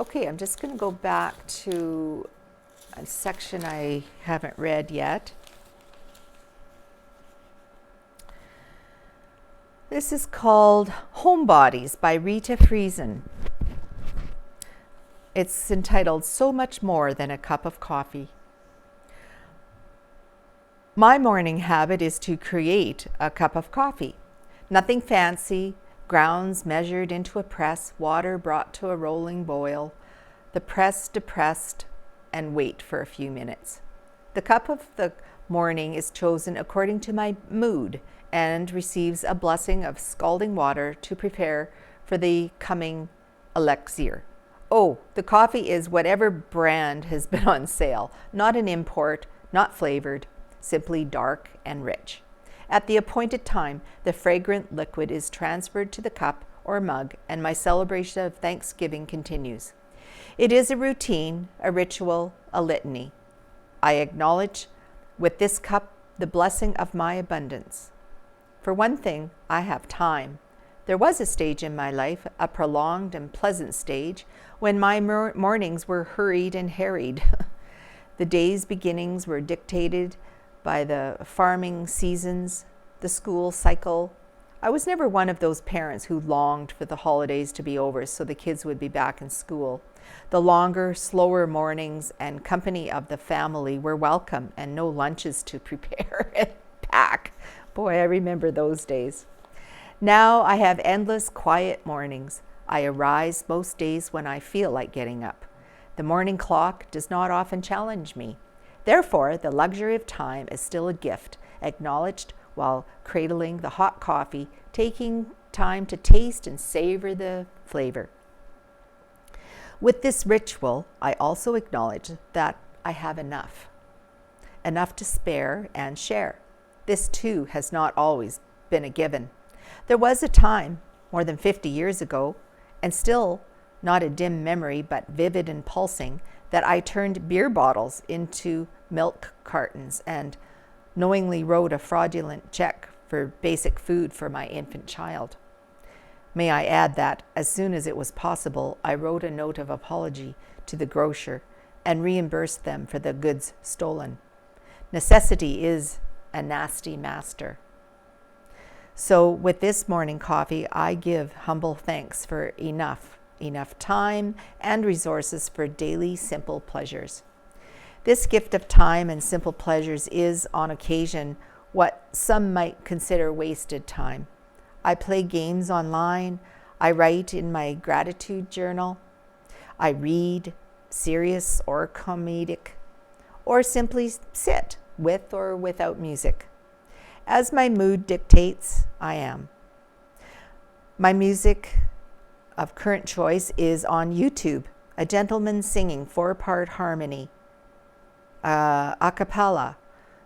Okay, I'm just going to go back to a section I haven't read yet. This is called Homebodies by Rita Friesen. It's entitled So Much More Than a Cup of Coffee. My morning habit is to create a cup of coffee. Nothing fancy, grounds measured into a press, water brought to a rolling boil, the press depressed, and wait for a few minutes. The cup of the morning is chosen according to my mood and receives a blessing of scalding water to prepare for the coming elixir. Oh, the coffee is whatever brand has been on sale, not an import, not flavored, simply dark and rich. At the appointed time, the fragrant liquid is transferred to the cup or mug, and my celebration of Thanksgiving continues. It is a routine, a ritual, a litany. I acknowledge with this cup the blessing of my abundance. For one thing, I have time. There was a stage in my life, a prolonged and pleasant stage, when my mornings were hurried and harried. The day's beginnings were dictated by the farming seasons, the school cycle. I was never one of those parents who longed for the holidays to be over so the kids would be back in school. The longer, slower mornings and company of the family were welcome, and no lunches to prepare and pack. Boy, I remember those days. Now I have endless, quiet mornings. I arise most days when I feel like getting up. The morning clock does not often challenge me. Therefore, the luxury of time is still a gift, acknowledged while cradling the hot coffee, taking time to taste and savor the flavor. With this ritual, I also acknowledge that I have enough to spare and share. This too has not always been a given. There was a time, more than 50 years ago, and still not a dim memory but vivid and pulsing, that I turned beer bottles into milk cartons and knowingly wrote a fraudulent check for basic food for my infant child. May I add that, as soon as it was possible, I wrote a note of apology to the grocer and reimbursed them for the goods stolen. Necessity is a nasty master. So with this morning coffee, I give humble thanks for enough time and resources for daily simple pleasures. This gift of time and simple pleasures is, on occasion, what some might consider wasted time. I play games online. I write in my gratitude journal. I read, serious or comedic, or simply sit with or without music. As my mood dictates, I am. My music of current choice is on YouTube, a gentleman singing 4-part harmony, a cappella,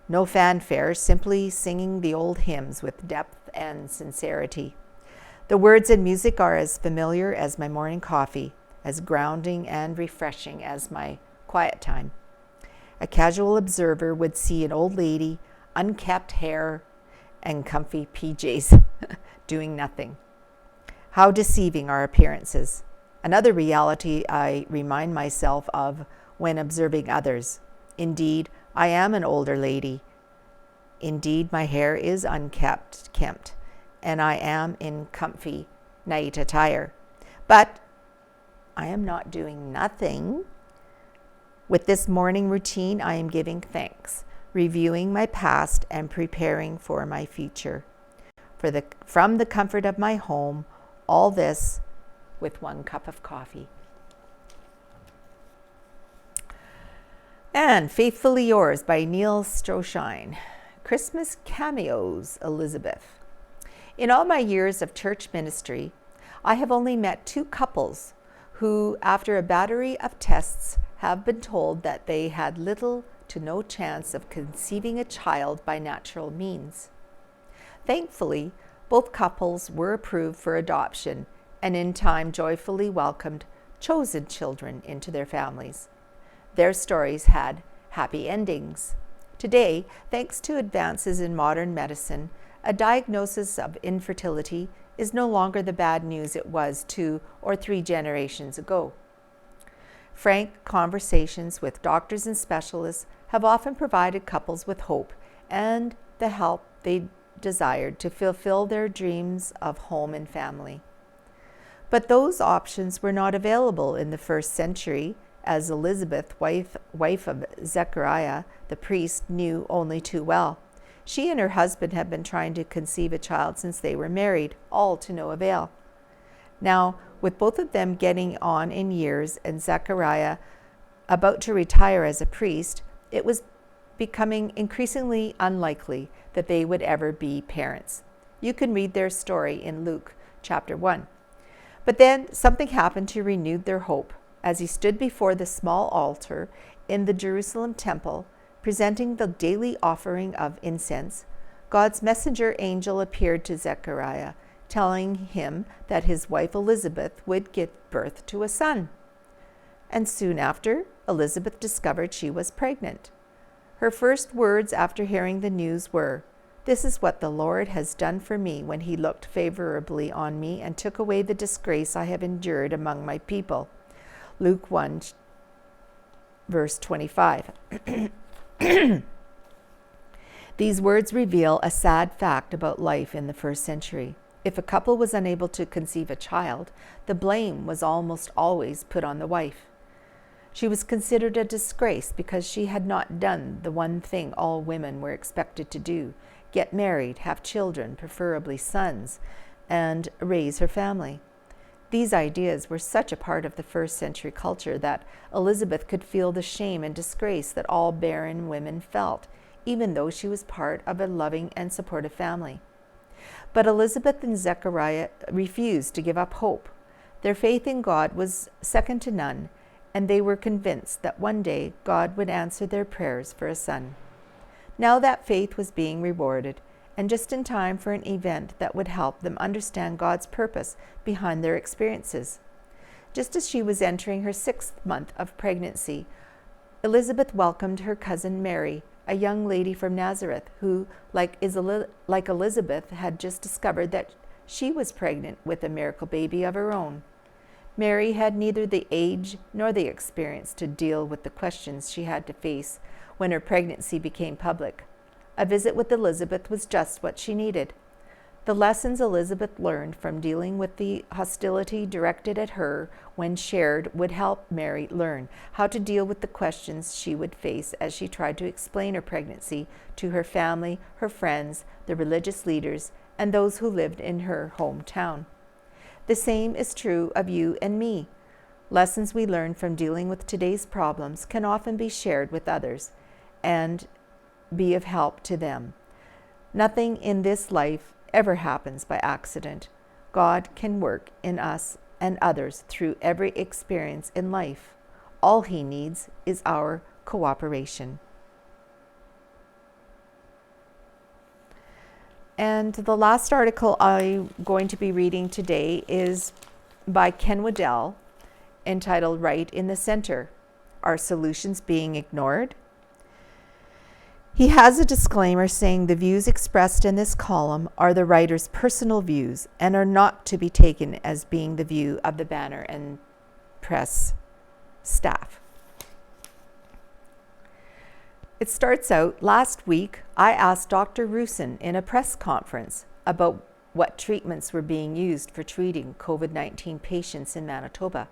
no fanfare, simply singing the old hymns with depth and sincerity. The words and music are as familiar as my morning coffee, as grounding and refreshing as my quiet time. A casual observer would see an old lady, unkempt hair, and comfy PJs, doing nothing. How deceiving are appearances. Another reality I remind myself of when observing others. Indeed, I am an older lady. Indeed, my hair is kempt, and I am in comfy night attire. But I am not doing nothing. With this morning routine, I am giving thanks, reviewing my past, and preparing for my future. From the comfort of my home, all this with 1 cup of coffee. And Faithfully Yours by Neil Stroshine. Christmas Cameos, Elizabeth. In all my years of church ministry, I have only met 2 couples who, after a battery of tests, have been told that they had little to no chance of conceiving a child by natural means. Thankfully, both couples were approved for adoption and in time joyfully welcomed chosen children into their families. Their stories had happy endings. Today, thanks to advances in modern medicine, a diagnosis of infertility is no longer the bad news it was 2 or 3 generations ago. Frank conversations with doctors and specialists have often provided couples with hope and the help they desired to fulfill their dreams of home and family. But those options were not available in the 1st century, as Elizabeth, wife of Zechariah, the priest, knew only too well. She and her husband had been trying to conceive a child since they were married, all to no avail. Now, with both of them getting on in years and Zechariah about to retire as a priest, it was becoming increasingly unlikely that they would ever be parents. You can read their story in Luke chapter 1. But then something happened to renew their hope. As he stood before the small altar in the Jerusalem temple, presenting the daily offering of incense, God's messenger angel appeared to Zechariah, telling him that his wife Elizabeth would give birth to a son. And soon after, Elizabeth discovered she was pregnant. Her first words after hearing the news were, "This is what the Lord has done for me when he looked favorably on me and took away the disgrace I have endured among my people." Luke 1, verse 25. These words reveal a sad fact about life in the first century. If a couple was unable to conceive a child, the blame was almost always put on the wife. She was considered a disgrace because she had not done the one thing all women were expected to do: get married, have children, preferably sons, and raise her family. These ideas were such a part of the first century culture that Elizabeth could feel the shame and disgrace that all barren women felt, even though she was part of a loving and supportive family. But Elizabeth and Zechariah refused to give up hope. Their faith in God was second to none, and they were convinced that one day God would answer their prayers for a son. Now that faith was being rewarded, and just in time for an event that would help them understand God's purpose behind their experiences. Just as she was entering her 6th month of pregnancy, Elizabeth welcomed her cousin Mary, a young lady from Nazareth who, like Elizabeth, had just discovered that she was pregnant with a miracle baby of her own. Mary had neither the age nor the experience to deal with the questions she had to face when her pregnancy became public. A visit with Elizabeth was just what she needed. The lessons Elizabeth learned from dealing with the hostility directed at her when shared would help Mary learn how to deal with the questions she would face as she tried to explain her pregnancy to her family, her friends, the religious leaders, and those who lived in her hometown. The same is true of you and me. Lessons we learn from dealing with today's problems can often be shared with others and be of help to them. Nothing in this life ever happens by accident. God can work in us and others through every experience in life. All he needs is our cooperation. And the last article I'm going to be reading today is by Ken Waddell, entitled "Right in the Center: Are Solutions Being Ignored?" He has a disclaimer saying the views expressed in this column are the writer's personal views and are not to be taken as being the view of the Banner and Press staff. It starts out, last week, I asked Dr. Rusin in a press conference about what treatments were being used for treating COVID-19 patients in Manitoba.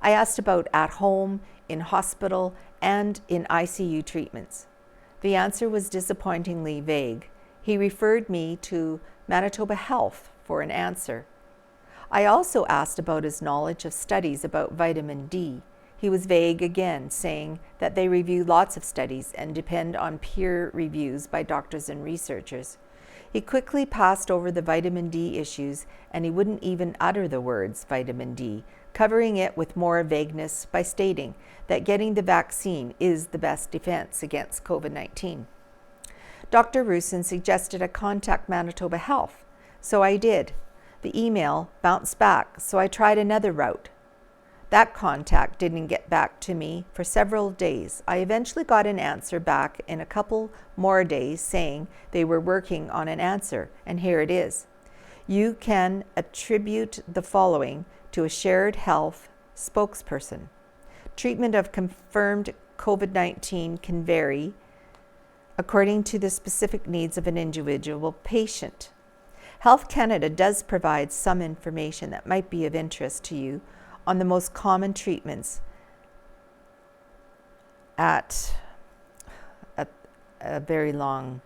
I asked about at home, in hospital, and in ICU treatments. The answer was disappointingly vague. He referred me to Manitoba Health for an answer. I also asked about his knowledge of studies about vitamin D. He was vague again, saying that they review lots of studies and depend on peer reviews by doctors and researchers. He quickly passed over the vitamin D issues, and he wouldn't even utter the words vitamin D, covering it with more vagueness by stating that getting the vaccine is the best defense against COVID-19. Dr. Rusin suggested I contact Manitoba Health, so I did. The email bounced back, so I tried another route. That contact didn't get back to me for several days. I eventually got an answer back in a couple more days saying they were working on an answer, and here it is. You can attribute the following to a shared health spokesperson. Treatment of confirmed COVID-19 can vary according to the specific needs of an individual patient. Health Canada does provide some information that might be of interest to you on the most common treatments at a very long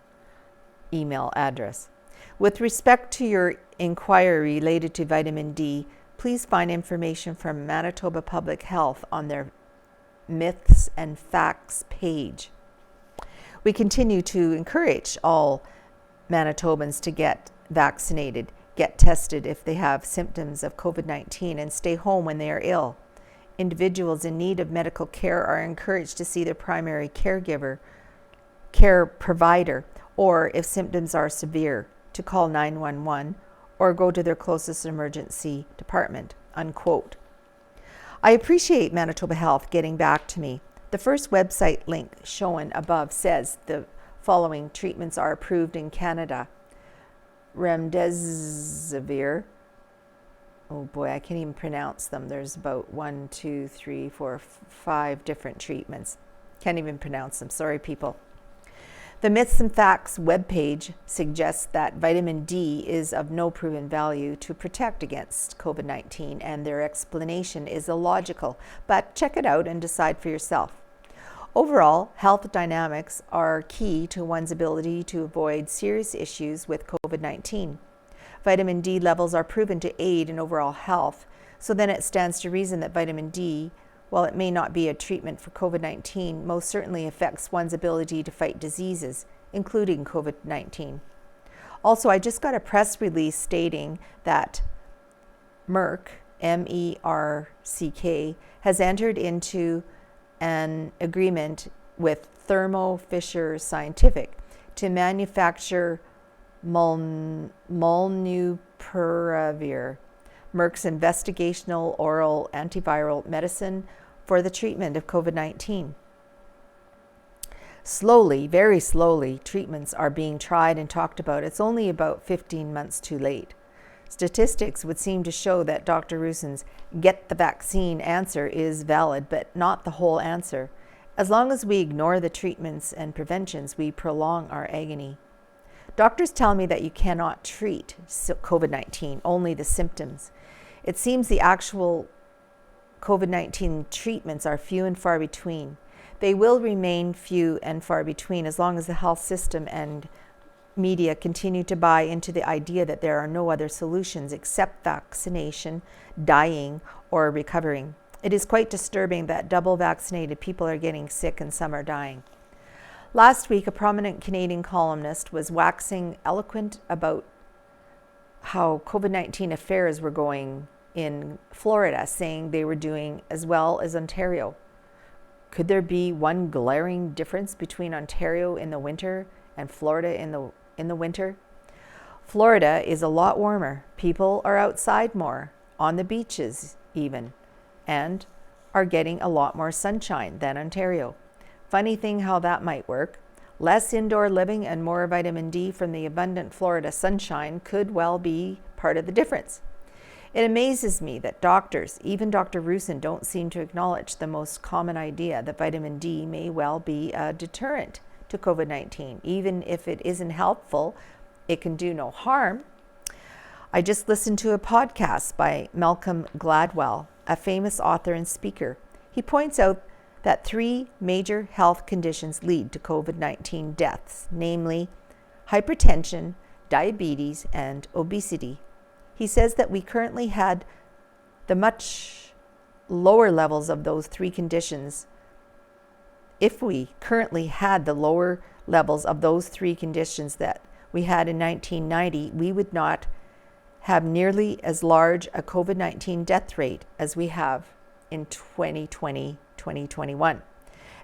email address. With respect to your inquiry related to vitamin D, please find information from Manitoba Public Health on their Myths and Facts page. We continue to encourage all Manitobans to get vaccinated, get tested if they have symptoms of COVID-19, and stay home when they are ill. Individuals in need of medical care are encouraged to see their primary care provider, or if symptoms are severe, to call 911 or go to their closest emergency department, unquote. I appreciate Manitoba Health getting back to me. The first website link shown above says the following treatments are approved in Canada. Remdesivir. Oh boy, I can't even pronounce them. There's about 1, 2, 3, 4, 5 different treatments. Can't even pronounce them. Sorry, people. The Myths and Facts webpage suggests that vitamin D is of no proven value to protect against COVID-19, and their explanation is illogical, but check it out and decide for yourself. Overall, health dynamics are key to one's ability to avoid serious issues with COVID-19. Vitamin D levels are proven to aid in overall health, so then it stands to reason that vitamin D, while it may not be a treatment for COVID-19, most certainly affects one's ability to fight diseases, including COVID-19. Also, I just got a press release stating that Merck, M-E-R-C-K, has entered into an agreement with Thermo Fisher Scientific to manufacture molnupiravir, Merck's investigational oral antiviral medicine for the treatment of COVID-19. Slowly, very slowly, treatments are being tried and talked about. It's only about 15 months too late. Statistics would seem to show that Dr. Russen's get the vaccine answer is valid, but not the whole answer. As long as we ignore the treatments and preventions, we prolong our agony. Doctors tell me that you cannot treat COVID-19, only the symptoms. It seems the actual COVID-19 treatments are few and far between. They will remain few and far between as long as the health system and media continue to buy into the idea that there are no other solutions except vaccination, dying, or recovering. It is quite disturbing that double vaccinated people are getting sick and some are dying. Last week, a prominent Canadian columnist was waxing eloquent about how COVID-19 affairs were going in Florida, saying they were doing as well as Ontario. Could there be one glaring difference between Ontario in the winter and Florida in the winter? Florida is a lot warmer. People are outside more, on the beaches even, and are getting a lot more sunshine than Ontario. Funny thing how that might work. Less indoor living and more vitamin D from the abundant Florida sunshine could well be part of the difference. It amazes me that doctors, even Dr. Russen, don't seem to acknowledge the most common idea that vitamin D may well be a deterrent to COVID-19. Even if it isn't helpful, it can do no harm. I just listened to a podcast by Malcolm Gladwell, a famous author and speaker. He points out that 3 major health conditions lead to COVID-19 deaths, namely hypertension, diabetes, and obesity. He says that we currently had the much lower levels of those 3 conditions. If we currently had the lower levels of those 3 conditions that we had in 1990, we would not have nearly as large a COVID-19 death rate as we have in 2020, 2021.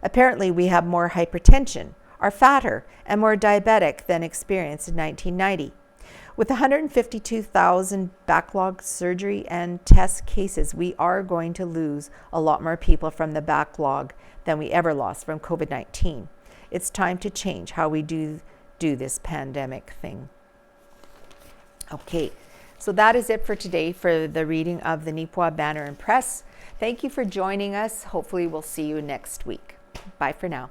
Apparently, we have more hypertension, are fatter, and more diabetic than experienced in 1990. With 152,000 backlog surgery and test cases, we are going to lose a lot more people from the backlog than we ever lost from COVID-19. It's time to change how we do this pandemic thing. Okay, so that is it for today for the reading of the Neepawa Banner and Press. Thank you for joining us. Hopefully we'll see you next week. Bye for now.